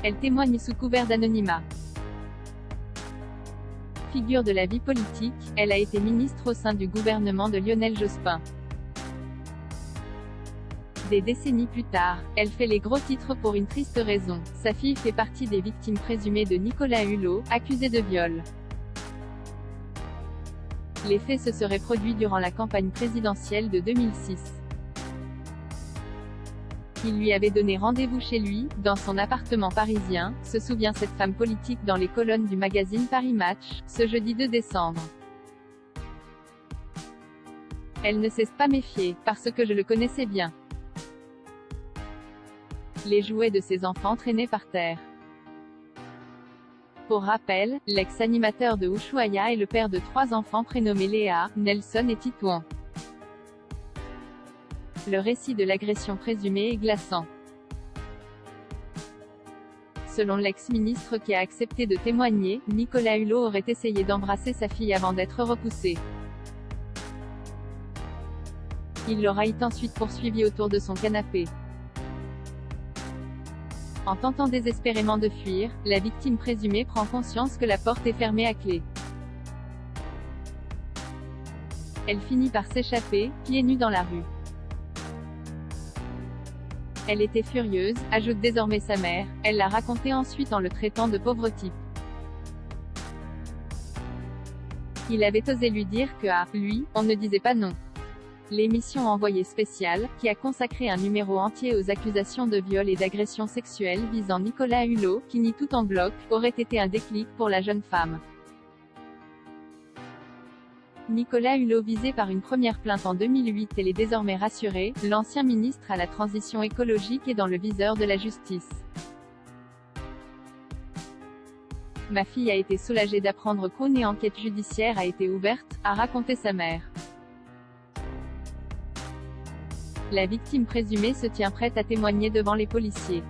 Elle témoigne sous couvert d'anonymat. Figure de la vie politique, elle a été ministre au sein du gouvernement de Lionel Jospin. Des décennies plus tard, elle fait les gros titres pour une triste raison. Sa fille fait partie des victimes présumées de Nicolas Hulot, accusé de viol. Les faits se seraient produits durant la campagne présidentielle de 2006. Il lui avait donné rendez-vous chez lui, dans son appartement parisien, se souvient cette femme politique dans les colonnes du magazine Paris Match, ce jeudi 2 décembre. Elle ne s'est pas méfiée, parce que je le connaissais bien. Les jouets de ses enfants traînaient par terre. Pour rappel, l'ex-animateur de Ushuaïa est le père de 3 enfants prénommés Léa, Nelson et Titouan. Le récit de l'agression présumée est glaçant. Selon l'ex-ministre qui a accepté de témoigner, Nicolas Hulot aurait essayé d'embrasser sa fille avant d'être repoussé. Il l'aura ensuite poursuivi autour de son canapé. En tentant désespérément de fuir, la victime présumée prend conscience que la porte est fermée à clé. Elle finit par s'échapper, pieds nus dans la rue. Elle était furieuse, ajoute désormais sa mère, elle l'a raconté ensuite en le traitant de pauvre type. Il avait osé lui dire que à lui, on ne disait pas non. L'émission Envoyé spécial, qui a consacré un numéro entier aux accusations de viol et d'agression sexuelle visant Nicolas Hulot, qui nie tout en bloc, aurait été un déclic pour la jeune femme. Nicolas Hulot visé par une première plainte en 2008 et est désormais rassuré, l'ancien ministre à la transition écologique est dans le viseur de la justice. Ma fille a été soulagée d'apprendre qu'une enquête judiciaire a été ouverte, a raconté sa mère. La victime présumée se tient prête à témoigner devant les policiers.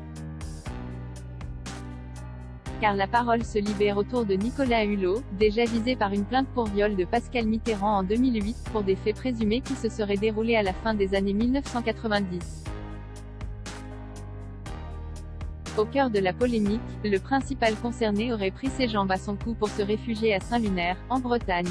Car la parole se libère autour de Nicolas Hulot, déjà visé par une plainte pour viol de Pascal Mitterrand en 2008, pour des faits présumés qui se seraient déroulés à la fin des années 1990. Au cœur de la polémique, le principal concerné aurait pris ses jambes à son cou pour se réfugier à Saint-Lunaire, en Bretagne.